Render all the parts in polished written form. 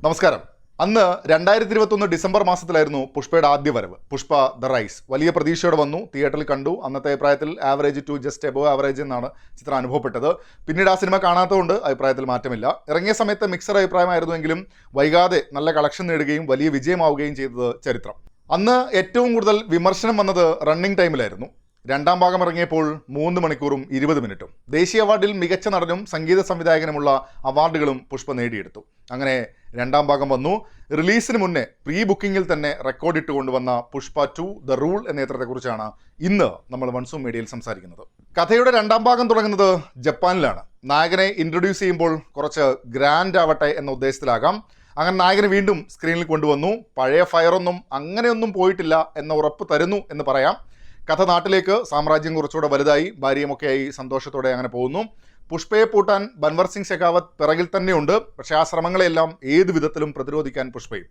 നമസ്കാരം. അന്ന് 2021 ഡിസംബർ മാസത്തിലായിരുന്നു പുഷ്പയുടെ ആദ്യ വരവ്. പുഷ്പ ദ റൈസ് വലിയ പ്രതീക്ഷയോടെ വന്നു, തിയേറ്ററിൽ കണ്ടു. അന്നത്തെ അഭിപ്രായത്തിൽ average to just above average എന്നാണ് ചിത്രം അനുഭവപ്പെട്ടത്. പിന്നീട് ആ സിനിമ കാണാത്തതുകൊണ്ട് അഭിപ്രായത്തിൽ മാറ്റമില്ല. ഇറങ്ങിയ സമയത്ത് മിക്സഡ് അഭിപ്രായമായിരുന്നുവെങ്കിലും വൈകാതെ നല്ല കളക്ഷൻ നേടുകയും വലിയ വിജയമാവുകയും ചെയ്തത് ചരിത്രം. അന്ന് ഏറ്റവും കൂടുതൽ വിമർശനം വന്നത് റണ്ണിംഗ് ടൈമിലായിരുന്നു. രണ്ടാം ഭാഗം ഇറങ്ങിയപ്പോൾ 3 മണിക്കൂറും 20 മിനിറ്റും. ദേശീയ അവാർഡിൽ മികച്ച നടനും സംഗീത സംവിധായകനുമുള്ള അവാർഡുകളും പുഷ്പ നേടിയെടുത്തു. അങ്ങനെ രണ്ടാം ഭാഗം വന്നു. റിലീസിന് മുന്നേ പ്രീ ബുക്കിങ്ങിൽ തന്നെ റെക്കോർഡ് ഇട്ട് കൊണ്ടുവന്ന പുഷ്പ 2 ദ റൂൾ എന്ന ചിത്രത്തെക്കുറിച്ചാണ് ഇന്ന് നമ്മൾ മൺസൂൺ മീഡിയയിൽ സംസാരിക്കുന്നത്. കഥയുടെ രണ്ടാം ഭാഗം തുടങ്ങുന്നത് ജപ്പാനിലാണ്. നായകനെ ഇൻട്രൊഡ്യൂസ് ചെയ്യുമ്പോൾ കുറച്ച് ഗ്രാൻഡ് ആവട്ടെ എന്ന ഉദ്ദേശത്തിലാകാം. അങ്ങനെ നായകനെ വീണ്ടും സ്ക്രീനിൽ കൊണ്ടുവന്നു. പഴയ ഫയറൊന്നും അങ്ങനെയൊന്നും പോയിട്ടില്ല എന്ന ഉറപ്പ് തരുന്നു എന്ന് പറയാം. കഥ നാട്ടിലേക്ക്, സാമ്രാജ്യം കുറച്ചുകൂടെ വലുതായി, ഭാര്യയുമൊക്കെയായി സന്തോഷത്തോടെ അങ്ങനെ പോകുന്നു. പുഷ്പയെ പൂട്ടാൻ ബൻവർ സിംഗ് ഷെഖാവത്ത് പിറകിൽ തന്നെയുണ്ട്. പക്ഷേ ആ ശ്രമങ്ങളെല്ലാം ഏത് വിധത്തിലും പ്രതിരോധിക്കാൻ പുഷ്പയും.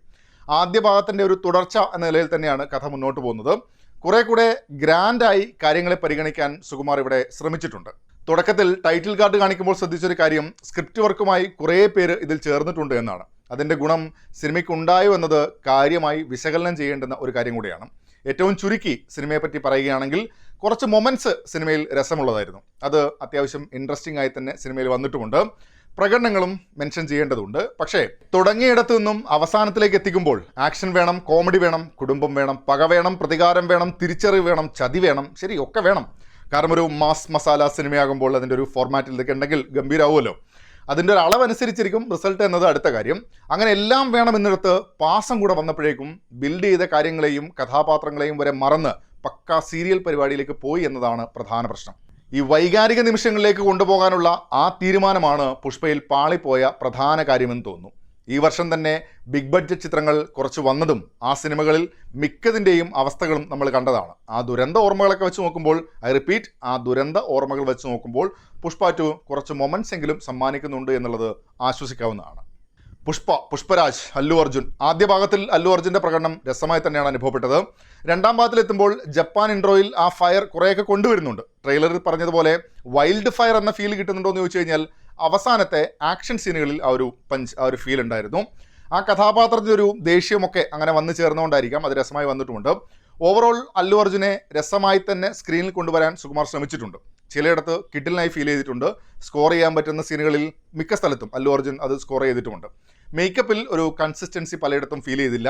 ആദ്യ ഭാഗത്തിൻ്റെ ഒരു തുടർച്ച എന്ന നിലയിൽ തന്നെയാണ് കഥ മുന്നോട്ട് പോകുന്നത്. കുറെ കൂടെ ഗ്രാൻഡായി കാര്യങ്ങളെ പരിഗണിക്കാൻ സുകുമാർ ഇവിടെ ശ്രമിച്ചിട്ടുണ്ട്. തുടക്കത്തിൽ ടൈറ്റിൽ കാർഡ് കാണിക്കുമ്പോൾ ശ്രദ്ധിച്ചൊരു കാര്യം, സ്ക്രിപ്റ്റ് വർക്കുമായി കുറേ പേര് ഇതിൽ ചേർന്നിട്ടുണ്ട് എന്നാണ്. അതിൻ്റെ ഗുണം സിനിമയ്ക്കുണ്ടായോ എന്നത് കാര്യമായി വിശകലനം ചെയ്യേണ്ടുന്ന ഒരു കാര്യം കൂടിയാണ്. ഏറ്റവും ചുരുക്കി സിനിമയെപ്പറ്റി പറയുകയാണെങ്കിൽ കുറച്ച് മൊമെൻറ്റ്സ് സിനിമയിൽ രസമുള്ളതായിരുന്നു. അത് അത്യാവശ്യം ഇൻട്രസ്റ്റിംഗ് ആയി തന്നെ സിനിമയിൽ വന്നിട്ടുമുണ്ട്. പ്രകടനങ്ങളും മെൻഷൻ ചെയ്യേണ്ടതുണ്ട്. പക്ഷേ തുടങ്ങിയിടത്തു നിന്നും അവസാനത്തിലേക്ക് എത്തിക്കുമ്പോൾ ആക്ഷൻ വേണം, കോമഡി വേണം, കുടുംബം വേണം, പക വേണം, പ്രതികാരം വേണം, തിരിച്ചറിവ് വേണം, ചതി വേണം, ശരി ഒക്കെ വേണം. കാരണം ഒരു മാസ് മസാല സിനിമയാകുമ്പോൾ അതിൻ്റെ ഒരു ഫോർമാറ്റിൽ ഇതൊക്കെ ഉണ്ടെങ്കിൽ ഗംഭീരാവുമല്ലോ. അതിൻ്റെ ഒരു അളവനുസരിച്ചിരിക്കും റിസൾട്ട് എന്നത് അടുത്ത കാര്യം. അങ്ങനെ എല്ലാം വേണമെന്നിടത്ത് പാസം കൂടെ വന്നപ്പോഴേക്കും ബിൽഡ് ചെയ്ത കാര്യങ്ങളെയും കഥാപാത്രങ്ങളെയും വരെ മറന്ന് പക്ക സീരിയൽ പരിപാടിയിലേക്ക് പോയി എന്നതാണ് പ്രധാന പ്രശ്നം. ഈ വൈകാരിക നിമിഷങ്ങളിലേക്ക് കൊണ്ടുപോകാനുള്ള ആ തീരുമാനമാണ് പുഷ്പയിൽ പാളിപ്പോയ പ്രധാന കാര്യമെന്ന് തോന്നുന്നു. ഈ വർഷം തന്നെ ബിഗ് ബഡ്ജറ്റ് ചിത്രങ്ങൾ കുറച്ച് വന്നതും ആ സിനിമകളിൽ മിക്കതിൻ്റെയും അവസ്ഥകളും നമ്മൾ കണ്ടതാണ്. ആ ദുരന്ത ഓർമ്മകളൊക്കെ വെച്ച് നോക്കുമ്പോൾ, ഐ റിപ്പീറ്റ്, ആ ദുരന്ത ഓർമ്മകൾ വെച്ച് നോക്കുമ്പോൾ പുഷ്പ 2 കുറച്ച് മൊമെൻറ്റ്സ് എങ്കിലും സമ്മാനിക്കുന്നുണ്ട് എന്നുള്ളത് ആശ്വസിക്കാവുന്നതാണ്. പുഷ്പരാജ്, അല്ലു അർജുൻ. ആദ്യ ഭാഗത്തിൽ അല്ലു അർജുൻ്റെ പ്രകടനം രസമായി തന്നെയാണ് അനുഭവപ്പെട്ടത്. രണ്ടാം ഭാഗത്തിലെത്തുമ്പോൾ ജപ്പാൻ ഇൻട്രോയിൽ ആ ഫയർ കുറേയൊക്കെ കൊണ്ടുവരുന്നുണ്ട്. ട്രെയിലറിൽ പറഞ്ഞതുപോലെ വൈൽഡ് ഫയർ എന്ന ഫീൽ കിട്ടുന്നുണ്ടോ എന്ന് ചോദിച്ചു കഴിഞ്ഞാൽ അവസാനത്തെ ആക്ഷൻ സീനുകളിൽ ആ ഒരു ഫീൽ ഉണ്ടായിരുന്നു. ആ കഥാപാത്രത്തിൻ്റെ ഒരു ദേഷ്യമൊക്കെ അങ്ങനെ വന്നു ചേർന്നുകൊണ്ടായിരിക്കാം അത് രസമായി വന്നിട്ടുമുണ്ട്. ഓവറോൾ അല്ലു അർജുനെ രസമായി തന്നെ സ്ക്രീനിൽ കൊണ്ടുവരാൻ സുകുമാർ ശ്രമിച്ചിട്ടുണ്ട്. ചിലയിടത്ത് കിഡിലിനായി ഫീൽ ചെയ്തിട്ടുണ്ട്. സ്കോർ ചെയ്യാൻ പറ്റുന്ന സീനുകളിൽ മിക്ക സ്ഥലത്തും അല്ലു അർജുൻ അത് സ്കോർ ചെയ്തിട്ടുമുണ്ട്. മേക്കപ്പിൽ ഒരു കൺസിസ്റ്റൻസി പലയിടത്തും ഫീൽ ചെയ്തില്ല.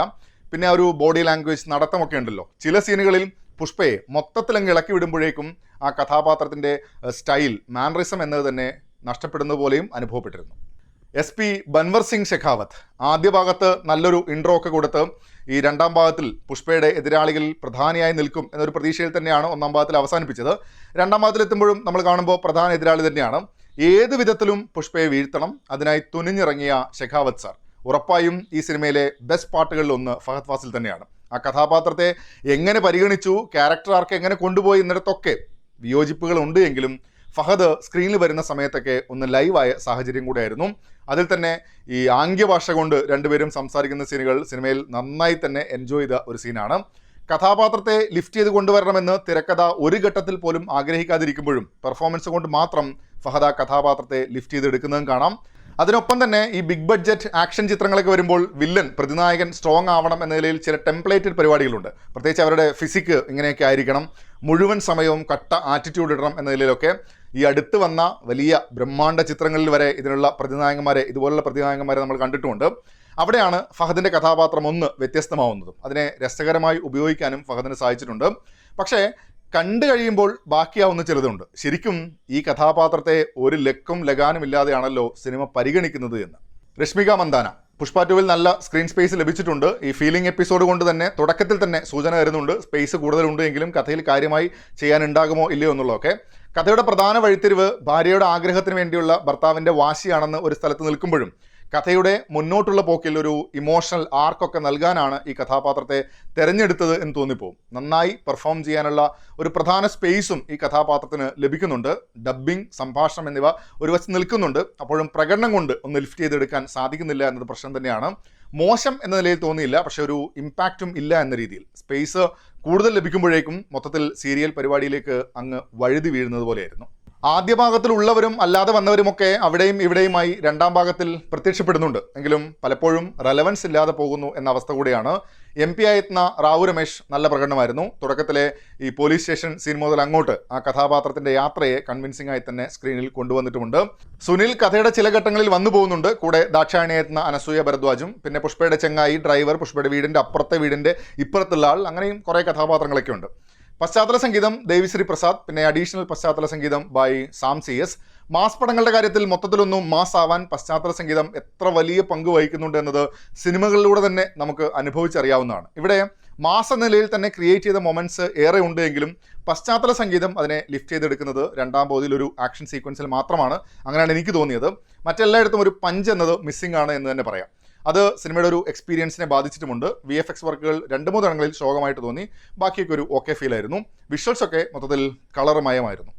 പിന്നെ ഒരു ബോഡി ലാംഗ്വേജ്, നടത്തമൊക്കെ ഉണ്ടല്ലോ. ചില സീനുകളിൽ പുഷ്പയെ മൊത്തത്തിലങ്ങ് ഇളക്കി വിടുമ്പോഴേക്കും ആ കഥാപാത്രത്തിൻ്റെ സ്റ്റൈൽ, മാനറിസം എന്നത് തന്നെ നഷ്ടപ്പെടുന്നത് പോലെയും അനുഭവപ്പെട്ടിരുന്നു. SP ബൻവർ സിംഗ് ഷെഖാവത്ത് ആദ്യ ഭാഗത്ത് നല്ലൊരു ഇൻട്രോ ഒക്കെ കൊടുത്ത് ഈ രണ്ടാം ഭാഗത്തിൽ പുഷ്പയുടെ എതിരാളികളിൽ പ്രധാനിയായി നിൽക്കും എന്നൊരു പ്രതീക്ഷയിൽ തന്നെയാണ് ഒന്നാം ഭാഗത്തിൽ അവസാനിപ്പിച്ചത്. രണ്ടാം ഭാഗത്തിലെത്തുമ്പോഴും നമ്മൾ കാണുമ്പോൾ പ്രധാന എതിരാളി തന്നെയാണ്. ഏത് വിധത്തിലും പുഷ്പയെ വീഴ്ത്തണം, അതിനായി തുനിഞ്ഞിറങ്ങിയ ഷെഖാവത്ത് സാർ. ഉറപ്പായും ഈ സിനിമയിലെ ബെസ്റ്റ് പാർട്ടുകളിലൊന്ന് ഫഹദ് ഫാസിൽ തന്നെയാണ്. ആ കഥാപാത്രത്തെ എങ്ങനെ പരിഗണിച്ചു, ക്യാരക്ടർ ആർക്ക് എങ്ങനെ കൊണ്ടുപോയി എന്നിടത്തൊക്കെ വിയോജിപ്പുകൾ ഉണ്ട് എങ്കിലും ഫഹദ് സ്ക്രീനിൽ വരുന്ന സമയത്തൊക്കെ ഒന്ന് ലൈവായ സാഹചര്യം കൂടെയായിരുന്നു. അതിൽ തന്നെ ഈ ആംഗ്യഭാഷ കൊണ്ട് രണ്ടുപേരും സംസാരിക്കുന്ന സീനുകൾ സിനിമയിൽ നന്നായി തന്നെ എൻജോയ് ചെയ്ത ഒരു സീനാണ്. കഥാപാത്രത്തെ ലിഫ്റ്റ് ചെയ്ത് കൊണ്ടുവരണമെന്ന് തിരക്കഥ ഒരു ഘട്ടത്തിൽ പോലും ആഗ്രഹിക്കാതിരിക്കുമ്പോഴും പെർഫോമൻസ് കൊണ്ട് മാത്രം ഫഹദ് ആ കഥാപാത്രത്തെ ലിഫ്റ്റ് ചെയ്തെടുക്കുന്നതും കാണാം. അതിനൊപ്പം തന്നെ ഈ ബിഗ് ബഡ്ജറ്റ് ആക്ഷൻ ചിത്രങ്ങളൊക്കെ വരുമ്പോൾ വില്ലൻ, പ്രതിനായകൻ സ്ട്രോങ് ആവണം എന്ന നിലയിൽ ചില ടെംപ്ലേറ്റഡ് പരിപാടികളുണ്ട്. പ്രത്യേകിച്ച് അവരുടെ ഫിസിക്ക് ഇങ്ങനെയൊക്കെ ആയിരിക്കണം, മുഴുവൻ സമയവും കട്ട ആറ്റിറ്റ്യൂഡ് ഇടണം എന്ന നിലയിലൊക്കെ ഈ അടുത്ത് വന്ന വലിയ ബ്രഹ്മാണ്ഡ ചിത്രങ്ങളിൽ വരെ ഇതുപോലുള്ള പ്രതിനായകന്മാരെ നമ്മൾ കണ്ടിട്ടുമുണ്ട്. അവിടെയാണ് ഫഹദിൻ്റെ കഥാപാത്രം ഒന്ന് വ്യത്യസ്തമാവുന്നതും അതിനെ രസകരമായി ഉപയോഗിക്കാനും ഫഹദിന് സാധിച്ചിട്ടുണ്ട്. പക്ഷേ കണ്ടു കഴിയുമ്പോൾ ബാക്കിയാവുന്ന ചിലതുണ്ട്. ശരിക്കും ഈ കഥാപാത്രത്തെ ഒരു ലക്കും ലഗാനും ഇല്ലാതെയാണല്ലോ സിനിമ പരിഗണിക്കുന്നത് എന്ന്. രശ്മിക മന്ദാന പുഷ്പ 2 നല്ല സ്ക്രീൻ സ്പേസ് ലഭിച്ചിട്ടുണ്ട്. ഈ ഫീലിംഗ് എപ്പിസോഡ് കൊണ്ട് തന്നെ തുടക്കത്തിൽ തന്നെ സൂചന തരുന്നുണ്ട് സ്പേസ് കൂടുതലുണ്ട് എങ്കിലും കഥയിൽ കാര്യമായി ചെയ്യാനുണ്ടാകുമോ ഇല്ലയോ എന്നുള്ളതൊക്കെ. കഥയുടെ പ്രധാന വഴിത്തിരിവ് ഭാര്യയുടെ ആഗ്രഹത്തിന് വേണ്ടിയുള്ള ഭർത്താവിൻ്റെ വാശിയാണെന്ന് ഒരു സ്ഥലത്ത് നിൽക്കുമ്പോഴും കഥയുടെ മുന്നോട്ടുള്ള പോക്കിൽ ഒരു ഇമോഷണൽ ആർക്കൊക്കെ നൽകാനാണ് ഈ കഥാപാത്രത്തെ തിരഞ്ഞെടുത്തത് എന്ന് തോന്നിപ്പോവും. നന്നായി പെർഫോം ചെയ്യാനുള്ള ഒരു പ്രധാന സ്പേസും ഈ കഥാപാത്രത്തിന് ലഭിക്കുന്നുണ്ട്. ഡബ്ബിംഗ്, സംഭാഷണം എന്നിവ ഒരു വശത്ത് നിൽക്കുന്നുണ്ട്. അപ്പോഴും പ്രകടനം കൊണ്ട് ഒന്ന് ലിഫ്റ്റ് ചെയ്തെടുക്കാൻ സാധിക്കുന്നില്ല എന്നത് പ്രശ്നം തന്നെയാണ്. മോശം എന്ന നിലയിൽ തോന്നിയില്ല, പക്ഷെ ഒരു ഇമ്പാക്റ്റും ഇല്ല എന്ന രീതിയിൽ സ്പേസ് കൂടുതൽ ലഭിക്കുമ്പോഴേക്കും മൊത്തത്തിൽ സീരിയൽ പരിപാടിയിലേക്ക് അങ്ങ് വഴുതി വീഴുന്നത് പോലെയായിരുന്നു. ആദ്യ ഭാഗത്തിലുള്ളവരും അല്ലാതെ വന്നവരുമൊക്കെ അവിടെയും ഇവിടെയുമായി രണ്ടാം ഭാഗത്തിൽ പ്രത്യക്ഷപ്പെടുന്നുണ്ട്. എങ്കിലും പലപ്പോഴും റെലവൻസ് ഇല്ലാതെ പോകുന്നു എന്ന അവസ്ഥ കൂടിയാണ്. MP ആയിരുന്ന റാവു രമേശ് നല്ല പ്രകടനമായിരുന്നു. തുടക്കത്തിലെ ഈ പോലീസ് സ്റ്റേഷൻ സീൻ മുതൽ അങ്ങോട്ട് ആ കഥാപാത്രത്തിന്റെ യാത്രയെ കൺവിൻസിംഗ് ആയി തന്നെ സ്ക്രീനിൽ കൊണ്ടുവന്നിട്ടുമുണ്ട്. സുനിൽ കഥയുടെ ചില ഘട്ടങ്ങളിൽ വന്നു പോകുന്നുണ്ട്. കൂടെ ദാക്ഷായണിയായിരുന്ന അനസൂയ ഭരദ്വാജും, പിന്നെ പുഷ്പയുടെ ചെങ്ങായി, ഡ്രൈവർ, പുഷ്പയുടെ വീടിന്റെ അപ്പുറത്തെ വീടിന്റെ ഇപ്പുറത്തുള്ള ആൾ, അങ്ങനെയും കുറേ കഥാപാത്രങ്ങളൊക്കെ ഉണ്ട്. പശ്ചാത്തല സംഗീതം ദേവിശ്രീ പ്രസാദ്, പിന്നെ അഡീഷണൽ പശ്ചാത്തല സംഗീതം ബൈ സാം CS. മാസ് പടങ്ങളുടെ കാര്യത്തിൽ മൊത്തത്തിലൊന്നും മാസ് ആവാൻ പശ്ചാത്തല സംഗീതം എത്ര വലിയ പങ്ക് വഹിക്കുന്നുണ്ട് എന്നത് സിനിമകളിലൂടെ തന്നെ നമുക്ക് അനുഭവിച്ചറിയാവുന്നതാണ്. ഇവിടെ മാസ് എന്ന നിലയിൽ തന്നെ ക്രിയേറ്റ് ചെയ്ത മൊമെന്റ്സ് ഏറെ ഉണ്ട് എങ്കിലും പശ്ചാത്തല സംഗീതം അതിനെ ലിഫ്റ്റ് ചെയ്തെടുക്കുന്നത് രണ്ടാം പകുതിയിൽ ഒരു ആക്ഷൻ സീക്വൻസിൽ മാത്രമാണ്. അങ്ങനെയാണ് എനിക്ക് തോന്നിയത്. മറ്റെല്ലായിടത്തും ഒരു പഞ്ച് എന്നത് മിസ്സിംഗ് ആണ് എന്ന് തന്നെ പറയാം. അത് സിനിമയുടെ ഒരു എക്സ്പീരിയൻസിനെ ബാധിച്ചിട്ടുമുണ്ട്. VFX വർക്കുകൾ 2-3 ഇടങ്ങളിൽ ശോകമായിട്ട് തോന്നി. ബാക്കിയൊക്കെ ഒരു ഓക്കെ ഫീൽ ആയിരുന്നു. വിഷ്വൽസൊക്കെ മൊത്തത്തിൽ കളർമയമായിരുന്നു.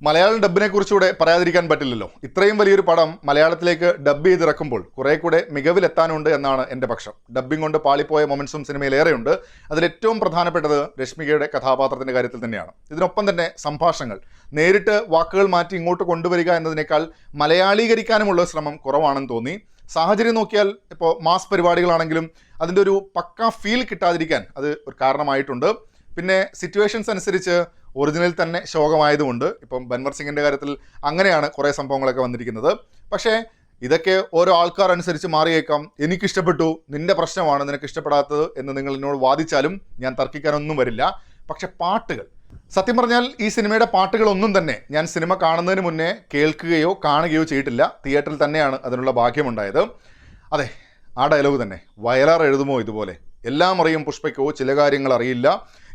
മലയാളം ഡബിനെ കുറിച്ചുകൂടെ പറയാതിരിക്കാൻ പറ്റില്ലല്ലോ. ഇത്രയും വലിയൊരു പടം മലയാളത്തിലേക്ക് ഡബ് ചെയ്തിറക്കുമ്പോൾ കുറെ കൂടെ മികവിലെത്താനുണ്ട് എന്നാണ് എൻ്റെ പക്ഷം. ഡബ്ബിംഗ് കൊണ്ട് പാളിപ്പോയ മൊമെന്റ്സും സിനിമയിൽ ഏറെയുണ്ട്. അതിലേറ്റവും പ്രധാനപ്പെട്ടത് രശ്മികയുടെ കഥാപാത്രത്തിൻ്റെ കാര്യത്തിൽ തന്നെയാണ്. ഇതിനൊപ്പം തന്നെ സംഭാഷണങ്ങൾ നേരിട്ട് വാക്കുകൾ മാറ്റി ഇങ്ങോട്ട് കൊണ്ടുവരിക എന്നതിനേക്കാൾ മലയാളീകരിക്കാനുമുള്ള ശ്രമം കുറവാണെന്ന് തോന്നി. സാഹചര്യം നോക്കിയാൽ ഇപ്പോൾ മാസ് പരിപാടികളാണെങ്കിലും അതിൻ്റെ ഒരു പക്ക ഫീൽ കിട്ടാതിരിക്കാൻ അത് ഒരു കാരണമായിട്ടുണ്ട്. പിന്നെ സിറ്റുവേഷൻസ് അനുസരിച്ച് ഒറിജിനൽ തന്നെ ശോകമായതുകൊണ്ട് ഇപ്പം ബൻവർ സിംഗിൻ്റെ കാര്യത്തിൽ അങ്ങനെയാണ് കുറേ സംഭവങ്ങളൊക്കെ വന്നിരിക്കുന്നത്. പക്ഷേ ഇതൊക്കെ ഓരോ ആൾക്കാർ അനുസരിച്ച് മാറിയേക്കാം. എനിക്കിഷ്ടപ്പെട്ടു, നിന്റെ പ്രശ്നമാണ് നിനക്ക് ഇഷ്ടപ്പെടാത്തത് എന്ന് നിങ്ങൾ എന്നോട് വാദിച്ചാലും ഞാൻ തർക്കിക്കാനൊന്നും വരില്ല. പക്ഷെ പാട്ടുകൾ, സത്യം പറഞ്ഞാൽ ഈ സിനിമയുടെ പാട്ടുകളൊന്നും തന്നെ ഞാൻ സിനിമ കാണുന്നതിന് മുന്നേ കേൾക്കുകയോ കാണുകയോ ചെയ്തിട്ടില്ല. തിയേറ്ററിൽ തന്നെയാണ് അതിനുള്ള ഭാഗ്യമുണ്ടായത്. അതെ, ആ ഡയലോഗ് തന്നെ, വയലാർ എഴുതുമോ ഇതുപോലെ, എല്ലാം അറിയും പുഷ്പയ്ക്കോ ചില കാര്യങ്ങൾ അറിയില്ല,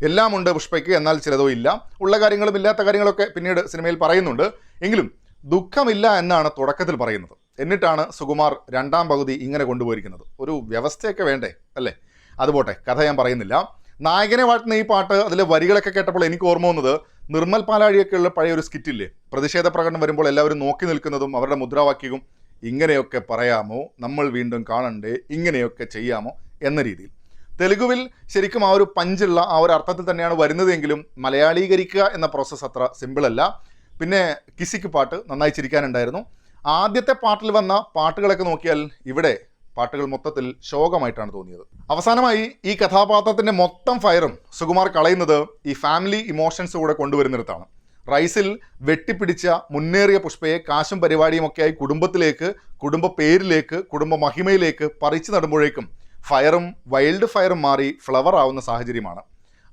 എല്ലാം ഉണ്ട് പുഷ്പയ്ക്ക് എന്നാൽ ചിലതോ ഇല്ല, ഉള്ള കാര്യങ്ങളും ഇല്ലാത്ത കാര്യങ്ങളൊക്കെ പിന്നീട് സിനിമയിൽ പറയുന്നുണ്ട്. എങ്കിലും ദുഃഖമില്ല എന്നാണ് തുടക്കത്തിൽ പറയുന്നത്. എന്നിട്ടാണ് സുകുമാർ രണ്ടാം പകുതി ഇങ്ങനെ കൊണ്ടുപോയിരിക്കുന്നത്. ഒരു വ്യവസ്ഥയൊക്കെ വേണ്ടേ അല്ലേ? അതുപോട്ടെ, കഥ ഞാൻ പറയുന്നില്ല. നായകനെ വാഴ്ത്തുന്ന ഈ പാട്ട്, അതിലെ വരികളൊക്കെ കേട്ടപ്പോൾ എനിക്ക് ഓർമ്മ വന്നത് നിർമ്മൽ പാലാഴിയൊക്കെയുള്ള പഴയ ഒരു സ്കിറ്റില്ലേ, പ്രതിഷേധ പ്രകടനം വരുമ്പോൾ എല്ലാവരും നോക്കി നിൽക്കുന്നതും അവരുടെ മുദ്രാവാക്യവും ഇങ്ങനെയൊക്കെ പറയാമോ, നമ്മൾ വീണ്ടും കാണണ്ടേ, ഇങ്ങനെയൊക്കെ ചെയ്യാമോ എന്ന രീതിയിൽ. തെലുഗുവിൽ ശരിക്കും ആ ഒരു പഞ്ചുള്ള ആ ഒരു അർത്ഥത്തിൽ തന്നെയാണ് വരുന്നതെങ്കിലും മലയാളീകരിക്കുക എന്ന പ്രോസസ്സ് അത്ര സിമ്പിളല്ല. പിന്നെ കിസിക്ക് പാട്ട് നന്നായി ചിരിക്കാനുണ്ടായിരുന്നു. ആദ്യത്തെ പാട്ടിൽ വന്ന പാട്ടുകളൊക്കെ നോക്കിയാൽ ഇവിടെ പാട്ടുകൾ മൊത്തത്തിൽ ശോകമായിട്ടാണ് തോന്നിയത്. അവസാനമായി ഈ കഥാപാത്രത്തിൻ്റെ മൊത്തം ഫയറും സുകുമാർ കളയുന്നത് ഈ ഫാമിലി ഇമോഷൻസ് കൂടെ കൊണ്ടുവരുന്നിടത്താണ്. റൈസിൽ വെട്ടിപ്പിടിച്ച മുന്നേറിയ പുഷ്പയെ കാശും പരിപാടിയുമൊക്കെയായി കുടുംബത്തിലേക്ക്, കുടുംബ പേരിലേക്ക്, കുടുംബ മഹിമയിലേക്ക് പറിച്ചു നടുമ്പോഴേക്കും ഫയറും വൈൽഡ് ഫയറും മാറി ഫ്ലവർ ആവുന്ന സാഹചര്യമാണ്.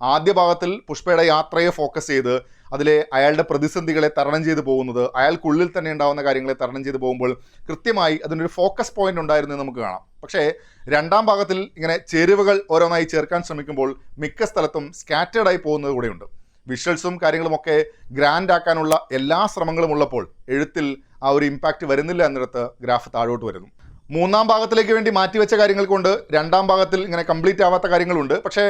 ആദ്യ ഭാഗത്തിൽ പുഷ്പയുടെ യാത്രയെ ഫോക്കസ് ചെയ്ത് അതിലെ അയാളുടെ പ്രതിസന്ധികളെ തരണം ചെയ്ത് പോകുന്നത്, അയാൾക്കുള്ളിൽ തന്നെ ഉണ്ടാകുന്ന കാര്യങ്ങളെ തരണം ചെയ്ത് പോകുമ്പോൾ കൃത്യമായി അതിനൊരു ഫോക്കസ് പോയിന്റ് ഉണ്ടായിരുന്നു നമുക്ക് കാണാം. പക്ഷേ രണ്ടാം ഭാഗത്തിൽ ഇങ്ങനെ ചേരുവകൾ ഓരോന്നായി ചേർക്കാൻ ശ്രമിക്കുമ്പോൾ മിക്ക സ്ഥലത്തും സ്കാറ്റേഡായി പോകുന്നത് കൂടെയുണ്ട്. വിഷ്വൽസും കാര്യങ്ങളുമൊക്കെ ഗ്രാൻഡ് ആക്കാനുള്ള എല്ലാ ശ്രമങ്ങളും ഉള്ളപ്പോൾ എഴുത്തിൽ ആ ഒരു ഇമ്പാക്റ്റ് വരുന്നില്ല എന്നിടത്ത് ഗ്രാഫ് താഴോട്ട് വരുന്നു. മൂന്നാം ഭാഗത്തിലേക്ക് വേണ്ടി മാറ്റിവെച്ച കാര്യങ്ങൾ കൊണ്ട് രണ്ടാം ഭാഗത്തിൽ ഇങ്ങനെ കംപ്ലീറ്റ് ആവാത്ത കാര്യങ്ങളുണ്ട്. പക്ഷേ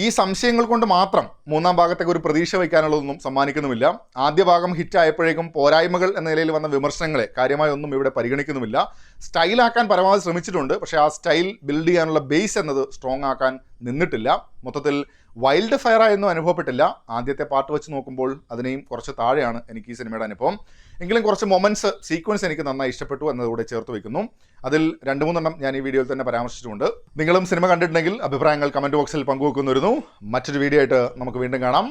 ഈ സംശയങ്ങൾ കൊണ്ട് മാത്രം മൂന്നാം ഭാഗത്തേക്ക് ഒരു പ്രതീക്ഷ വയ്ക്കാനുള്ളതൊന്നും സമ്മാനിക്കുന്നുമില്ല. ആദ്യ ഭാഗം ഹിറ്റായപ്പോഴേക്കും പോരായ്മകൾ എന്ന നിലയിൽ വന്ന വിമർശനങ്ങളെ കാര്യമായി ഒന്നും ഇവിടെ പരിഗണിക്കുന്നുമില്ല. സ്റ്റൈലാക്കാൻ പരമാവധി ശ്രമിച്ചിട്ടുണ്ട്. പക്ഷേ ആ സ്റ്റൈൽ ബിൽഡ് ചെയ്യാനുള്ള ബേസ് എന്നത് സ്ട്രോങ് ആക്കാൻ നിന്നിട്ടില്ല. മൊത്തത്തിൽ വൈൽഡ് ഫയർ ആയെന്നും അനുഭവപ്പെട്ടില്ല. ആദ്യത്തെ പാട്ട് വെച്ച് നോക്കുമ്പോൾ അതിനെയും കുറച്ച് താഴെയാണ് എനിക്ക് ഈ സിനിമയുടെ അനുഭവം. എങ്കിലും കുറച്ച് മൊമെൻറ്റ്സ്, സീക്വൻസ് എനിക്ക് നന്നായി ഇഷ്ടപ്പെട്ടു എന്നതുകൂടെ ചേർത്ത് വയ്ക്കുന്നു. അതിൽ 2-3 ഞാൻ ഈ വീഡിയോയിൽ തന്നെ പരാമർശിച്ചിട്ടുണ്ട്. നിങ്ങളും സിനിമ കണ്ടിട്ടുണ്ടെങ്കിൽ അഭിപ്രായങ്ങൾ കമൻറ്റ് ബോക്സിൽ പങ്കുവെക്കുന്നിരുന്നു. മറ്റൊരു വീഡിയോ ആയിട്ട് നമുക്ക് വീണ്ടും കാണാം.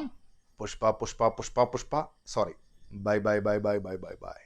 Pushpa Pushpa Pushpa Pushpa. Sorry, bye bye bye bye bye bye bye.